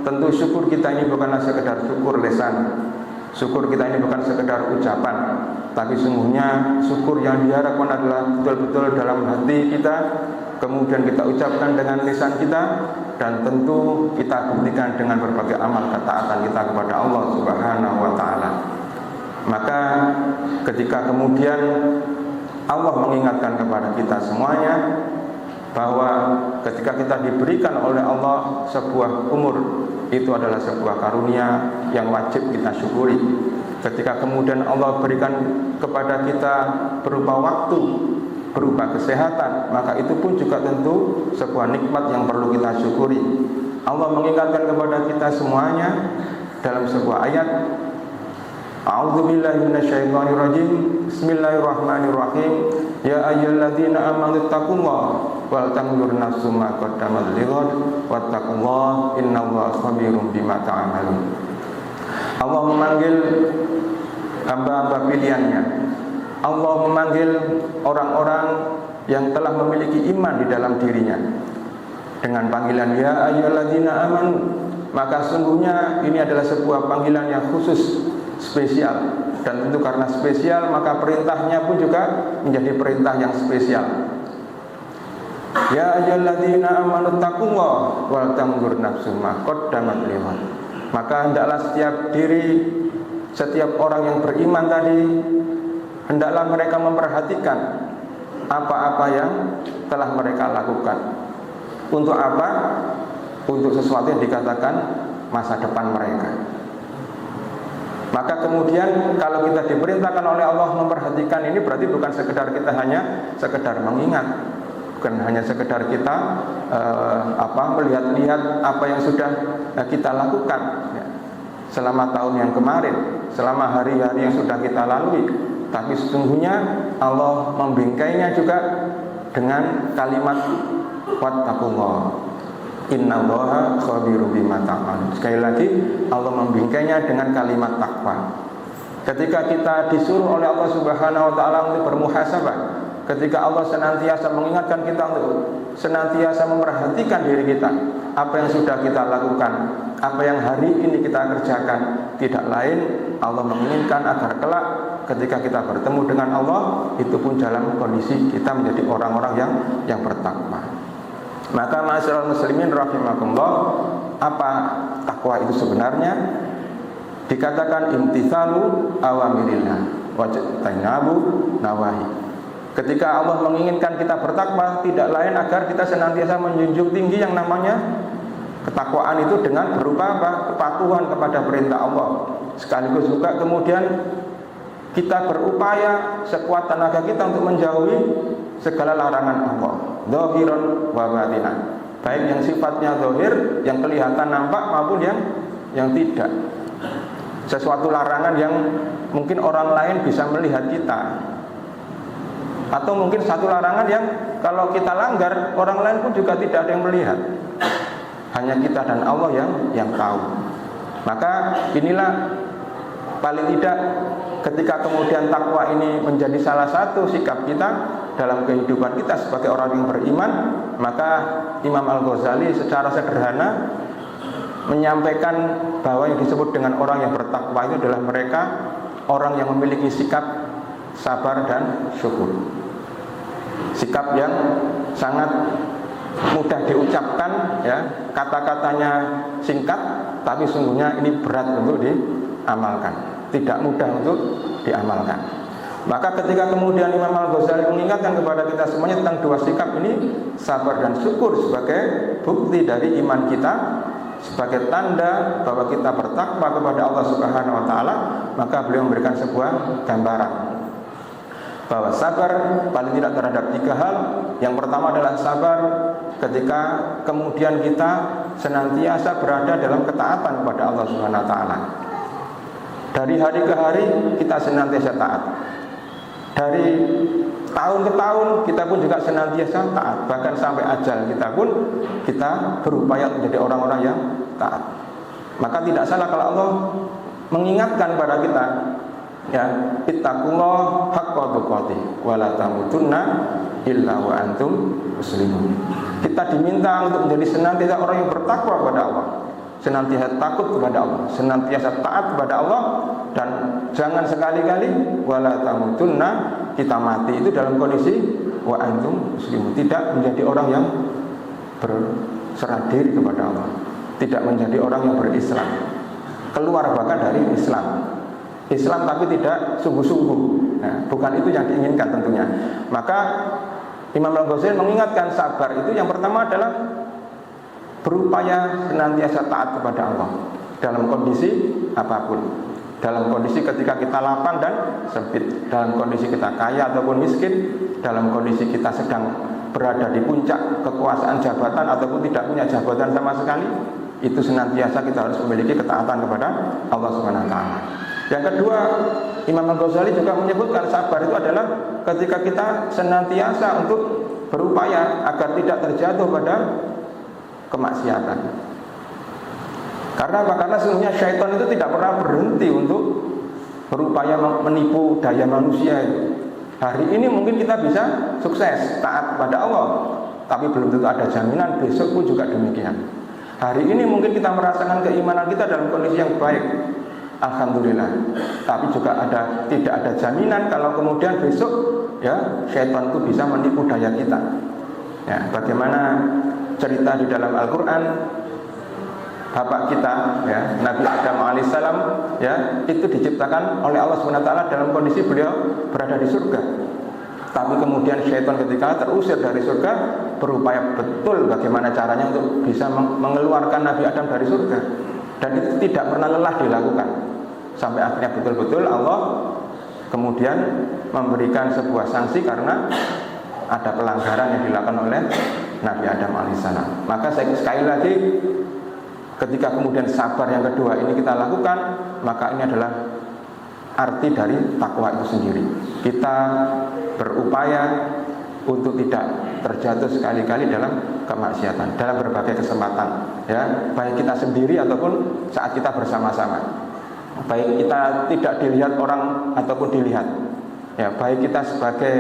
tentu syukur kita ini bukanlah sekedar syukur lisan. Syukur kita ini bukan sekedar ucapan, tapi sungguhnya syukur yang diharapkan adalah betul-betul dalam hati kita, kemudian kita ucapkan dengan lisan kita, dan tentu kita buktikan dengan berbagai amal ketaatan kita kepada Allah Subhanahu wa Ta'ala. Maka ketika kemudian Allah mengingatkan kepada kita semuanya bahwa ketika kita diberikan oleh Allah sebuah umur, itu adalah sebuah karunia yang wajib kita syukuri. Ketika kemudian Allah berikan kepada kita berupa waktu, berupa kesehatan, maka itu pun juga tentu sebuah nikmat yang perlu kita syukuri. Allah mengingatkan kepada kita semuanya dalam sebuah ayat, A'udzubillahi minasyaitonirrajim. Bismillahirrahmanirrahim. Ya ayyuhalladzina amanu taqullaha wal tanzur nafsum ma qaddamat lighad wattaqullaha innallaha khabirum bima ta'malun. Allah memanggil hamba-hamba pilihannya. Allah memanggil orang-orang yang telah memiliki iman di dalam dirinya dengan panggilan ya ayyuhalladzina amanu. Maka sungguhnya ini adalah sebuah panggilan yang khusus, spesial, dan tentu karena spesial maka perintahnya pun juga menjadi perintah yang spesial. Ya ayyuhalladzina amanu taqullaha wal tanzur nafsum ma qaddamat lighad. Maka hendaklah setiap diri, setiap orang yang beriman tadi, hendaklah mereka memperhatikan apa-apa yang telah mereka lakukan. Untuk apa? Untuk sesuatu yang dikatakan masa depan mereka. Maka kemudian kalau kita diperintahkan oleh Allah memperhatikan ini, berarti bukan sekedar kita hanya sekedar mengingat, bukan hanya sekedar kita melihat-lihat apa yang sudah kita lakukan ya, selama tahun yang kemarin, selama hari-hari yang sudah kita lalui, tapi sesungguhnya Allah membingkainya juga dengan kalimat wattaqullah innallaha khabirum bima ta'malun. Sekali lagi Allah membingkainya dengan kalimat takwa. Ketika kita disuruh oleh Allah Subhanahu wa Ta'ala untuk bermuhasabah, ketika Allah senantiasa mengingatkan kita untuk senantiasa memperhatikan diri kita, apa yang sudah kita lakukan, apa yang hari ini kita kerjakan, tidak lain Allah menginginkan agar kelak ketika kita bertemu dengan Allah, itu pun dalam kondisi kita menjadi orang-orang yang bertakwa. Maka ma'asyiral muslimin rahimakumullah, apa takwa itu sebenarnya? Dikatakan imtithalu awamirillah wajtinabu nawahi. Ketika Allah menginginkan kita bertakwa, tidak lain agar kita senantiasa menjunjung tinggi yang namanya ketakwaan itu dengan berupa apa? Kepatuhan kepada perintah Allah. Sekaligus juga kemudian kita berupaya sekuat tenaga kita untuk menjauhi segala larangan Allah, zahiran wa batinan, baik yang sifatnya zahir, yang kelihatan nampak, maupun yang tidak. Sesuatu larangan yang mungkin orang lain bisa melihat kita, atau mungkin satu larangan yang kalau kita langgar, orang lain pun juga tidak ada yang melihat, hanya kita dan Allah yang tahu. Maka inilah paling tidak ketika kemudian takwa ini menjadi salah satu sikap kita dalam kehidupan kita sebagai orang yang beriman, maka Imam Al-Ghazali secara sederhana menyampaikan bahwa yang disebut dengan orang yang bertakwa itu adalah mereka orang yang memiliki sikap sabar dan syukur. Sikap yang sangat mudah diucapkan ya, kata-katanya singkat, tapi sungguhnya ini berat untuk diamalkan, tidak mudah untuk diamalkan. Maka ketika kemudian Imam Al-Ghazali mengingatkan kepada kita semuanya tentang dua sikap ini, sabar dan syukur sebagai bukti dari iman kita, sebagai tanda bahwa kita bertakwa kepada Allah Subhanahu wa Ta'ala, maka beliau memberikan sebuah gambaran bahwa sabar paling tidak terhadap tiga hal. Yang pertama adalah sabar ketika kemudian kita senantiasa berada dalam ketaatan kepada Allah Subhanahu wa Ta'ala. Dari hari ke hari kita senantiasa taat. Dari tahun ke tahun kita pun juga senantiasa taat. Bahkan sampai ajal kita pun kita berupaya menjadi orang-orang yang taat. Maka tidak salah kalau Allah mengingatkan kepada kita, ya, ittaqullah haqqa tuqatih wa la tamutunna illa wa antum muslimun. Kita diminta untuk menjadi senantiasa orang yang bertakwa kepada Allah, senantiasa takut kepada Allah, senantiasa taat kepada Allah, dan jangan sekali-kali wala tamutunna, kita mati itu dalam kondisi wa antum muslimun, tidak menjadi orang yang berserah diri kepada Allah, tidak menjadi orang yang berislam, keluar bahkan dari Islam tapi tidak sungguh-sungguh. Nah, bukan itu yang diinginkan tentunya. Maka Imam Al-Ghazali mengingatkan sabar itu yang pertama adalah berupaya senantiasa taat kepada Allah dalam kondisi apapun. Dalam kondisi ketika kita lapang dan sempit, dalam kondisi kita kaya ataupun miskin, dalam kondisi kita sedang berada di puncak kekuasaan jabatan ataupun tidak punya jabatan sama sekali, itu senantiasa kita harus memiliki ketaatan kepada Allah Subhanahu wa taala. Yang kedua, Imam Al-Ghazali juga menyebutkan sabar itu adalah ketika kita senantiasa untuk berupaya agar tidak terjatuh pada kemaksiatan. Karena apa? Karena sesungguhnya syaitan itu tidak pernah berhenti untuk berupaya menipu daya manusia itu. Hari ini mungkin kita bisa sukses taat pada Allah, tapi belum tentu ada jaminan besok pun juga demikian. Hari ini mungkin kita merasakan keimanan kita dalam kondisi yang baik, alhamdulillah. Tapi juga tidak ada jaminan kalau kemudian besok ya syaitan itu bisa menipu daya kita. Ya, bagaimana cerita di dalam Al-Quran, bapak kita ya, Nabi Adam alaihissalam ya, itu diciptakan oleh Allah SWT dalam kondisi beliau berada di surga. Tapi kemudian syaitan ketika terusir dari surga berupaya betul bagaimana caranya untuk bisa mengeluarkan Nabi Adam dari surga, dan itu tidak pernah lelah dilakukan sampai akhirnya betul-betul Allah kemudian memberikan sebuah sanksi karena ada pelanggaran yang dilakukan oleh Nabi Adam alaihissalam. Maka sekali lagi, ketika kemudian sabar yang kedua ini kita lakukan, maka ini adalah arti dari takwa itu sendiri. Kita berupaya untuk tidak terjatuh sekali-kali dalam kemaksiatan dalam berbagai kesempatan, ya, baik kita sendiri ataupun saat kita bersama-sama, baik kita tidak dilihat orang ataupun dilihat, ya, baik kita sebagai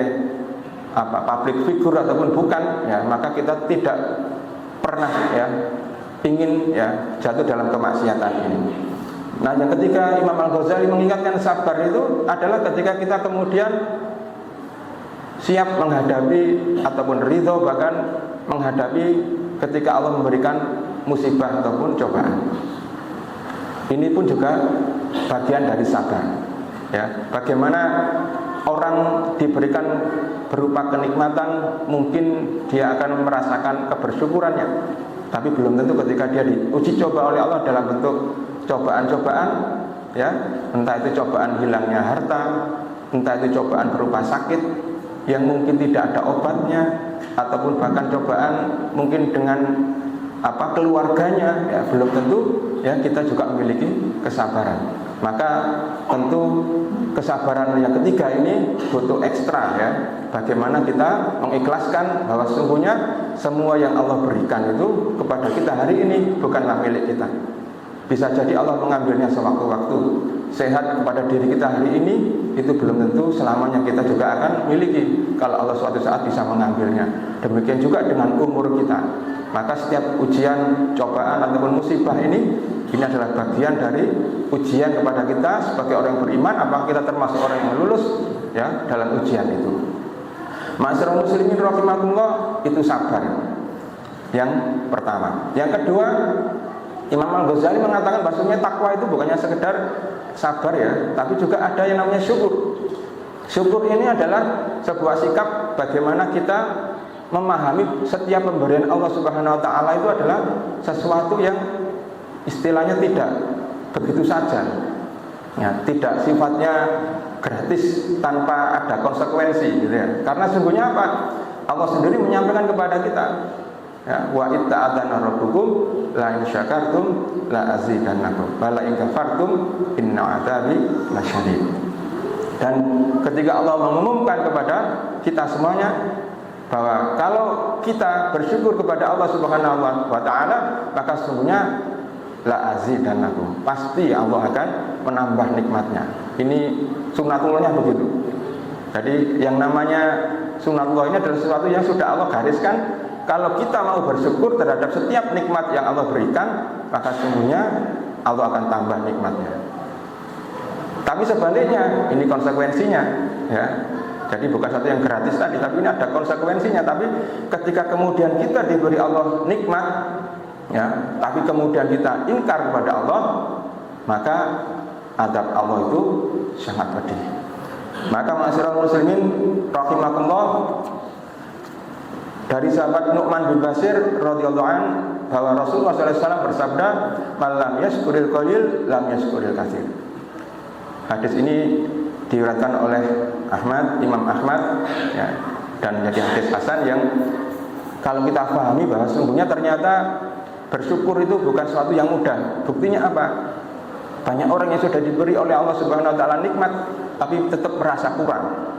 public figure ataupun bukan, ya, maka kita tidak pernah ya ingin ya jatuh dalam kemaksiatan ini. Nah, yang ketiga Imam Al-Ghazali mengingatkan sabar itu adalah ketika kita kemudian siap menghadapi ataupun ridho, bahkan menghadapi ketika Allah memberikan musibah ataupun cobaan. Ini pun juga bagian dari sabar. Ya, bagaimana orang diberikan berupa kenikmatan, mungkin dia akan merasakan kebersyukurannya, tapi belum tentu ketika dia diuji coba oleh Allah dalam bentuk cobaan-cobaan, ya, entah itu cobaan hilangnya harta, entah itu cobaan berupa sakit yang mungkin tidak ada obatnya, ataupun bahkan cobaan mungkin dengan keluarganya, ya, belum tentu ya kita juga memiliki kesabaran. Maka tentu kesabaran yang ketiga ini butuh ekstra, ya. Bagaimana kita mengikhlaskan bahwa sesungguhnya semua yang Allah berikan itu kepada kita hari ini bukanlah milik kita. Bisa jadi Allah mengambilnya sewaktu-waktu. Sehat kepada diri kita hari ini itu belum tentu selamanya kita juga akan miliki kalau Allah suatu saat bisa mengambilnya. Demikian juga dengan umur kita. Maka setiap ujian, cobaan ataupun musibah ini adalah bagian dari ujian kepada kita sebagai orang yang beriman, apakah kita termasuk orang yang lulus ya dalam ujian itu. Ma'asyiral muslimin rahimakumullah, itu sabar. Yang pertama. Yang kedua, Imam Al-Ghazali mengatakan bahwasanya takwa itu bukannya sekedar sabar, ya, tapi juga ada yang namanya syukur. Syukur ini adalah sebuah sikap bagaimana kita memahami setiap pemberian Allah Subhanahu wa taala itu adalah sesuatu yang istilahnya tidak begitu saja, ya, tidak sifatnya gratis tanpa ada konsekuensi, gitu ya. Karena sesungguhnya apa? Allah sendiri menyampaikan kepada kita, ya, wa itta'adzana rabbukum la in syakartum la azidannakum wa la in kafartum inna 'adzabi lasyadid. Dan ketika Allah mengumumkan kepada kita semuanya bahwa kalau kita bersyukur kepada Allah Subhanahu wa taala, maka sesungguhnya la azidannakum, pasti Allah akan menambah nikmatnya. Ini sunatullahnya begitu. Jadi yang namanya sunatullah ini adalah sesuatu yang sudah Allah gariskan. Kalau kita mau bersyukur terhadap setiap nikmat yang Allah berikan, maka sesungguhnya Allah akan tambah nikmatnya. Tapi sebaliknya, ini konsekuensinya, ya. Jadi bukan satu yang gratis tadi, tapi ini ada konsekuensinya. Tapi ketika kemudian kita diberi Allah nikmat, ya, tapi kemudian kita ingkar kepada Allah, maka azab Allah itu sangat pedih. Maka ma'asyiral muslimin rahimakumullah, dari sahabat Nu'man bin Bashir radhiyallahu an bahwa Rasulullah SAW bersabda, "Man lam yashkuril qalil lam yashkuril katsir." Hadis ini diriwayatkan oleh Imam Ahmad, ya, dan menjadi hadis hasan yang kalau kita pahami bahwa sesungguhnya ternyata bersyukur itu bukan sesuatu yang mudah. Buktinya apa? Banyak orang yang sudah diberi oleh Allah Subhanahu wa taala nikmat tapi tetap merasa kurang.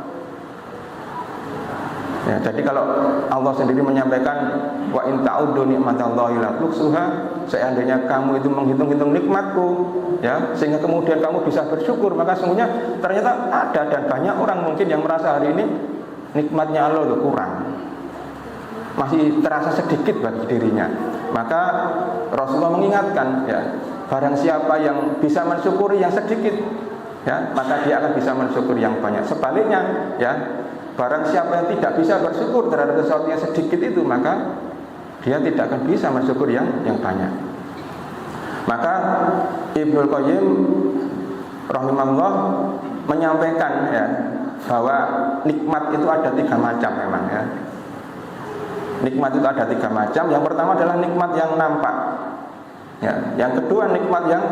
Ya, jadi kalau Allah sendiri menyampaikan wa in ta'uddu nikmatallahi la tuhsuha, seandainya kamu itu menghitung-hitung nikmatku, ya, sehingga kemudian kamu bisa bersyukur, maka sesungguhnya ternyata ada dan banyak orang mungkin yang merasa hari ini nikmatnya Allah itu kurang, masih terasa sedikit bagi dirinya. Maka Rasulullah mengingatkan, ya, barang siapa yang bisa mensyukuri yang sedikit, ya, maka dia akan bisa mensyukuri yang banyak. Sebaliknya, ya, barang siapa yang tidak bisa bersyukur terhadap sesuatu yang sedikit itu, maka dia tidak akan bisa bersyukur yang banyak. Maka Ibnul Qayyim rahimahullah menyampaikan, ya, bahwa nikmat itu ada 3 macam memang, ya. Nikmat itu ada 3 macam. Yang pertama adalah nikmat yang nampak, ya. Yang kedua nikmat yang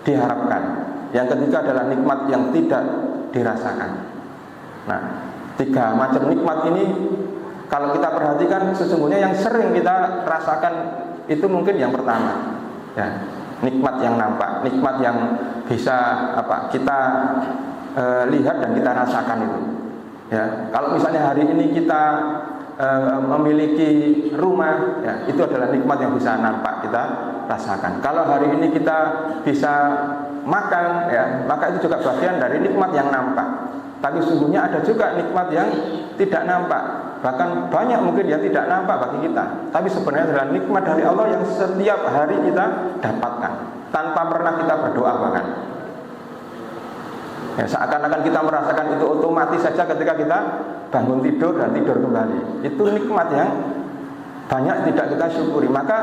diharapkan. Yang ketiga adalah nikmat yang tidak dirasakan. Nah, 3 macam nikmat ini kalau kita perhatikan sesungguhnya yang sering kita rasakan itu mungkin yang pertama, ya, nikmat yang nampak, nikmat yang bisa kita lihat dan kita rasakan itu, ya. Kalau misalnya hari ini kita memiliki rumah, ya, itu adalah nikmat yang bisa nampak kita rasakan. Kalau hari ini kita bisa makan, ya, maka itu juga bagian dari nikmat yang nampak. Tapi sesungguhnya ada juga nikmat yang tidak nampak, bahkan banyak mungkin yang tidak nampak bagi kita. Tapi sebenarnya adalah nikmat dari Allah yang setiap hari kita dapatkan tanpa pernah kita berdoa bahkan. Ya, seakan-akan kita merasakan itu otomatis saja ketika kita bangun tidur dan tidur kembali. Itu nikmat yang banyak tidak kita syukuri. Maka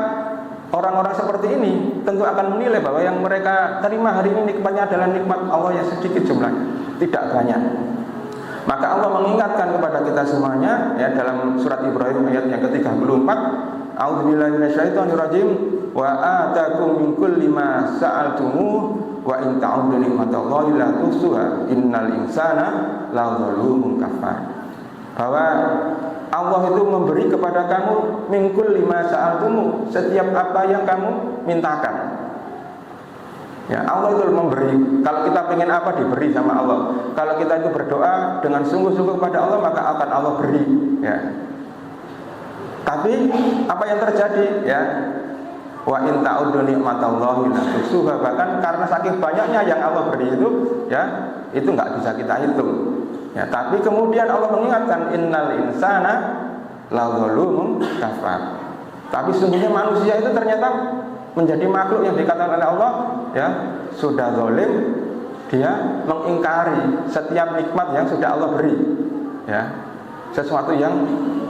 orang-orang seperti ini tentu akan menilai bahwa yang mereka terima hari ini nikmatnya adalah nikmat Allah yang sedikit jumlahnya, tidak banyak. Maka Allah mengingatkan kepada kita semuanya, ya, dalam surat Ibrahim ayat yang ke-34, A'udzubillahi minasyaitonirrajim, wa atakum min kulli ma sa'altumuh wa in ta'uddu nikmatallahi la tuhsuha innal insana la zalumun kafar. Bahwa Allah itu memberi kepada kamu min kulli ma sa'altumuh, setiap apa yang kamu mintakan. Ya, Allah itu memberi. Kalau kita ingin apa diberi sama Allah. Kalau kita itu berdoa dengan sungguh-sungguh kepada Allah, maka akan Allah beri, ya. Tapi apa yang terjadi, ya? Wa in ta'uddu nikmatallahi la tuhsuha, bahkan karena saking banyaknya yang Allah beri itu, ya, itu enggak bisa kita hitung. Ya, tapi kemudian Allah mengingatkan innal insana la zalumun kafar. Tapi sungguhnya manusia itu ternyata menjadi makhluk yang dikatakan oleh Allah, ya, sudah zalim, dia mengingkari setiap nikmat yang sudah Allah beri, ya, sesuatu yang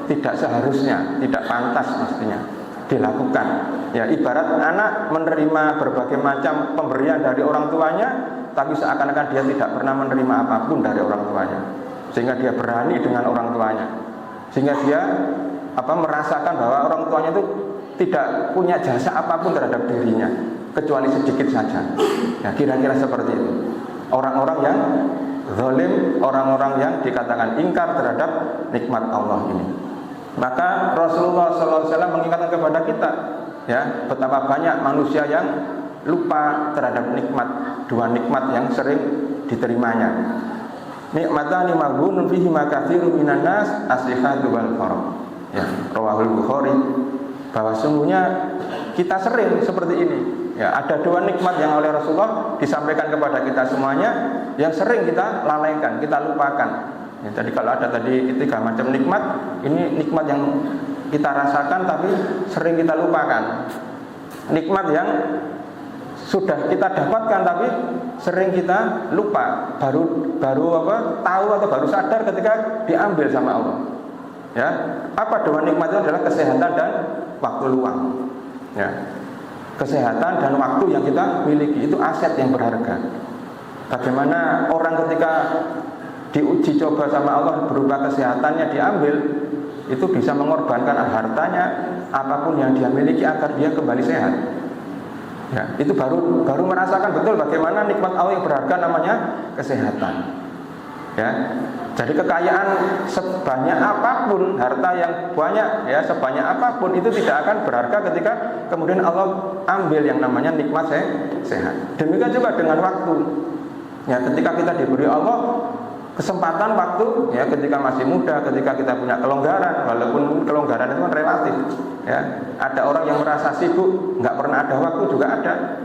tidak seharusnya, tidak pantas mestinya dilakukan. Ya, ibarat anak menerima berbagai macam pemberian dari orang tuanya, tapi seakan-akan dia tidak pernah menerima apapun dari orang tuanya, sehingga dia berani dengan orang tuanya, sehingga dia merasakan bahwa orang tuanya itu tidak punya jasa apapun terhadap dirinya kecuali sedikit saja. Ya, kira-kira seperti itu. Orang-orang yang zalim, orang-orang yang dikatakan ingkar terhadap nikmat Allah ini. Maka Rasulullah SAW mengingatkan kepada kita, ya, betapa banyak manusia yang lupa terhadap nikmat, 2 nikmat yang sering diterimanya. Nikmatani maghunun fihi ma katsirun minan nas as-sihhatu wal faragh. Ya, rawahul Bukhari. Bahwa sungguhnya kita sering seperti ini, ya, ada 2 nikmat yang oleh Rasulullah disampaikan kepada kita semuanya yang sering kita lalaikan, kita lupakan. Ya, jadi kalau ada tadi 3 macam nikmat, ini nikmat yang kita rasakan tapi sering kita lupakan. nikmat yang sudah kita dapatkan tapi sering kita lupa, baru tahu atau baru sadar ketika diambil sama Allah. Ya, apa dua nikmat itu adalah kesehatan dan waktu luang. Ya, kesehatan dan waktu yang kita miliki itu aset yang berharga. Bagaimana orang ketika diuji coba sama Allah berupa kesehatannya diambil, itu bisa mengorbankan hartanya, apapun yang dia miliki agar dia kembali sehat. Ya, itu baru merasakan betul bagaimana nikmat Allah yang berharga namanya kesehatan. Ya, jadi kekayaan sebanyak apapun, harta yang banyak, ya sebanyak apapun itu tidak akan berharga ketika kemudian Allah ambil yang namanya nikmat sehat. Demikian juga dengan waktu. Ya, ketika kita diberi Allah kesempatan waktu, ya ketika masih muda, ketika kita punya kelonggaran, walaupun kelonggaran itu kan relatif. Ya, ada orang yang merasa sibuk, nggak pernah ada waktu juga ada,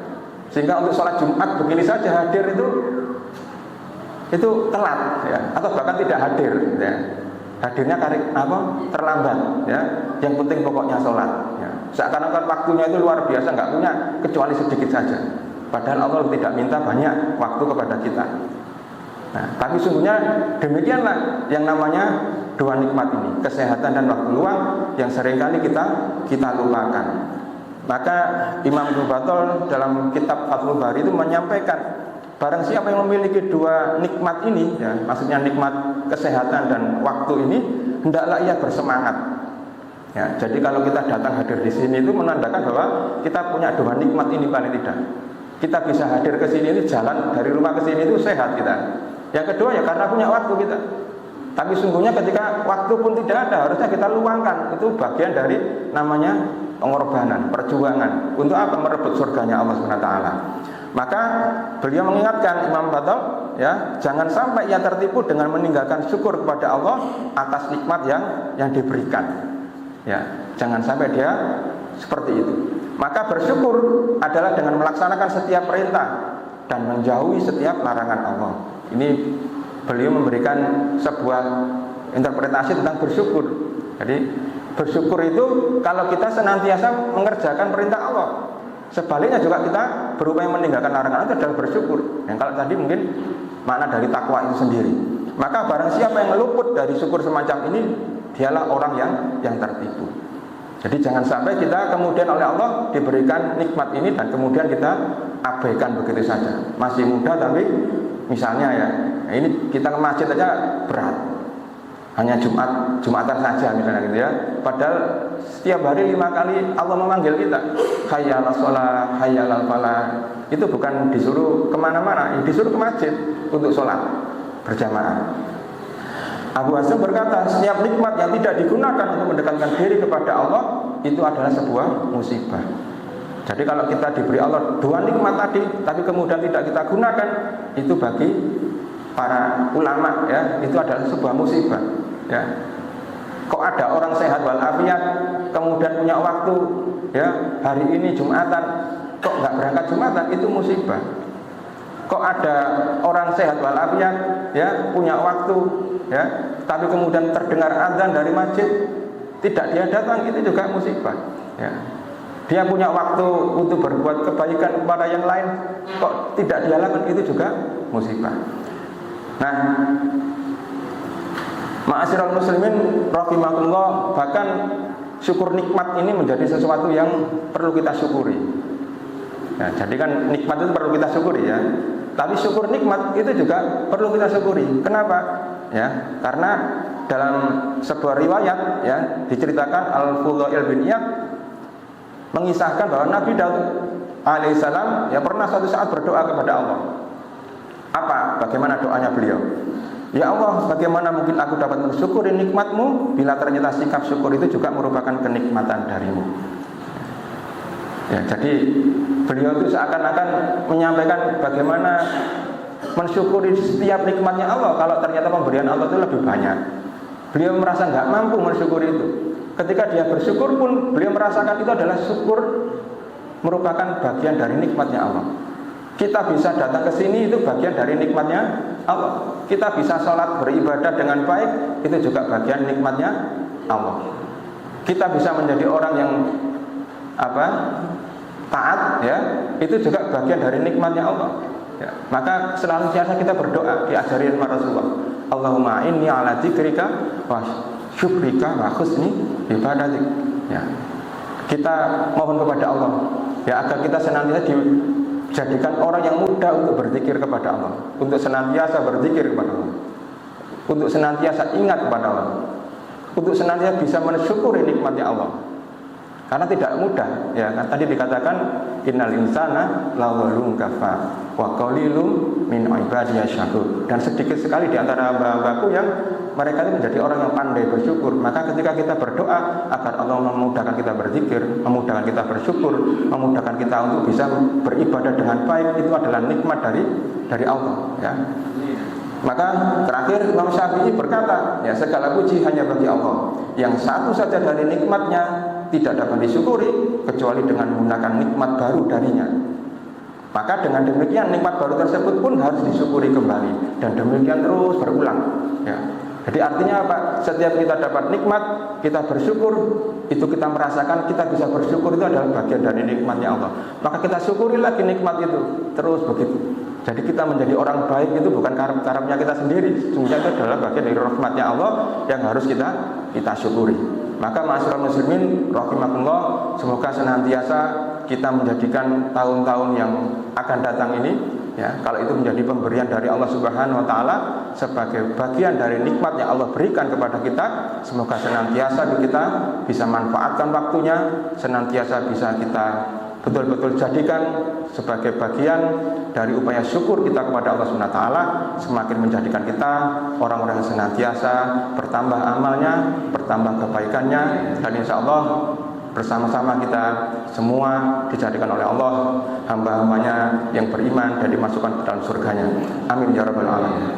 sehingga untuk sholat Jumat begini saja hadir itu telat, ya, atau bahkan tidak hadir, ya. Hadirnya terlambat, ya. Yang penting pokoknya sholat, ya. Seakan-akan waktunya itu luar biasa, nggak punya kecuali sedikit saja. Padahal Allah tidak minta banyak waktu kepada kita. Nah, tapi sungguhnya demikianlah yang namanya dua nikmat ini, kesehatan dan waktu luang yang seringkali kita lupakan. Maka Imam Ibnu Battal dalam kitab Fathul Bari itu menyampaikan, barang siapa yang memiliki dua nikmat ini, ya, maksudnya nikmat kesehatan dan waktu ini, hendaklah ia bersemangat. Ya, jadi kalau kita datang hadir di sini itu menandakan bahwa kita punya dua nikmat ini paling tidak. Kita bisa hadir ke sini, ini jalan dari rumah ke sini itu sehat kita. Yang kedua ya karena punya waktu kita. Tapi sungguhnya ketika waktu pun tidak ada, harusnya kita luangkan. Itu bagian dari namanya pengorbanan, perjuangan. Untuk apa? Merebut surganya Allah SWT. Maka beliau mengingatkan Imam Battal, ya, jangan sampai ia tertipu dengan meninggalkan syukur kepada Allah atas nikmat yang diberikan. Ya, jangan sampai dia seperti itu. Maka bersyukur adalah dengan melaksanakan setiap perintah dan menjauhi setiap larangan Allah. Ini beliau memberikan sebuah interpretasi tentang bersyukur. Jadi bersyukur itu kalau kita senantiasa mengerjakan perintah Allah. Sebaliknya juga kita berupaya meninggalkan larangan itu adalah bersyukur. Yang kalau tadi mungkin makna dari takwa itu sendiri. Maka barang siapa yang luput dari syukur semacam ini, dialah orang yang tertipu. Jadi jangan sampai kita kemudian oleh Allah diberikan nikmat ini dan kemudian kita abaikan begitu saja. Masih muda tapi misalnya ya, ini kita ke masjid aja berat. Hanya Jumatan saja misalnya gitu ya. Padahal setiap hari 5 kali Allah memanggil kita. Hayya 'alas shalah, hayya 'alal falah. Itu bukan disuruh kemana-mana, disuruh ke masjid untuk sholat berjamaah. Abu Hasyim berkata, setiap nikmat yang tidak digunakan untuk mendekatkan diri kepada Allah itu adalah sebuah musibah. Jadi kalau kita diberi Allah dua nikmat tadi, tapi kemudian tidak kita gunakan, itu bagi para ulama ya, itu adalah sebuah musibah. Ya, kok ada orang sehat walafiat, kemudian punya waktu, ya hari ini Jumatan, kok nggak berangkat Jumatan, itu musibah. Kok ada orang sehat walafiat, ya punya waktu, ya tapi kemudian terdengar azan dari masjid, tidak dia datang, itu juga musibah. Ya. Dia punya waktu untuk berbuat kebaikan kepada yang lain, kok tidak dia lakukan, itu juga musibah. Nah, ma'asyiral muslimin rahimakumullah, bahkan syukur nikmat ini menjadi sesuatu yang perlu kita syukuri. Ya, jadi kan nikmat itu perlu kita syukuri ya. Tapi syukur nikmat itu juga perlu kita syukuri. Kenapa? Ya, karena dalam sebuah riwayat ya diceritakan Al-Fudail bin Iyad mengisahkan bahwa Nabi Daud alaihissalam ya pernah suatu saat berdoa kepada Allah. Apa? Bagaimana doanya beliau? Ya Allah, bagaimana mungkin aku dapat mensyukuri nikmat-Mu bila ternyata sikap syukur itu juga merupakan kenikmatan dari-Mu. Ya, jadi beliau itu seakan-akan menyampaikan bagaimana mensyukuri setiap nikmatnya Allah kalau ternyata pemberian Allah itu lebih banyak. Beliau merasa nggak mampu mensyukuri itu. Ketika dia bersyukur pun beliau merasakan itu adalah syukur merupakan bagian dari nikmatnya Allah. Kita bisa datang ke sini itu bagian dari nikmatnya Allah. Kita bisa sholat beribadah dengan baik, itu juga bagian nikmatnya Allah. Kita bisa menjadi orang yang taat, ya, itu juga bagian dari nikmatnya Allah. Ya, maka selalu kita berdoa, diajari oleh Rasulullah. Allahumma inni ala dzikrika wa syukrika wa husni ibadatik. Ya. Kita mohon kepada Allah, ya, agar kita senantiasa dijadikan orang yang mudah untuk berzikir kepada Allah, untuk senantiasa berzikir kepada Allah, untuk senantiasa ingat kepada Allah, untuk senantiasa bisa mensyukuri nikmatnya Allah. Karena tidak mudah, ya kan tadi dikatakan innal insana lawalun kafa wa qalilum min ibadiyas syakur. Dan sedikit sekali di antara hamba-hambaku yang mereka itu menjadi orang yang pandai bersyukur. Maka ketika kita berdoa agar Allah memudahkan kita berzikir, memudahkan kita bersyukur, memudahkan kita untuk bisa beribadah dengan baik, itu adalah nikmat dari Allah, ya. Maka terakhir Imam Syafi'i berkata, ya, segala puji hanya bagi Allah yang satu saja dari nikmatnya tidak dapat disyukuri kecuali dengan menggunakan nikmat baru darinya. Maka dengan demikian nikmat baru tersebut pun harus disyukuri kembali, dan demikian terus berulang, ya. Jadi artinya apa? Setiap kita dapat nikmat, kita bersyukur, itu kita merasakan kita bisa bersyukur, itu adalah bagian dari nikmatnya Allah. Maka kita syukuri lagi nikmat itu, terus begitu. Jadi kita menjadi orang baik itu bukan karepnya kita sendiri, sesungguhnya itu adalah bagian dari rahmatnya Allah yang harus kita syukuri. Maka ma'asyiral muslimin rahimakumullah, semoga senantiasa kita menjadikan tahun-tahun yang akan datang ini, ya, kalau itu menjadi pemberian dari Allah Subhanahu wa taala sebagai bagian dari nikmat yang Allah berikan kepada kita. Semoga senantiasa kita bisa manfaatkan waktunya, senantiasa bisa kita betul-betul jadikan sebagai bagian dari upaya syukur kita kepada Allah Subhanahu wa taala, semakin menjadikan kita orang-orang yang senantiasa bertambah amalnya, bertambah kebaikannya, dan insya Allah bersama-sama kita semua dijadikan oleh Allah hamba-hambanya yang beriman dan dimasukkan ke dalam surganya. Amin ya rabbal alamin.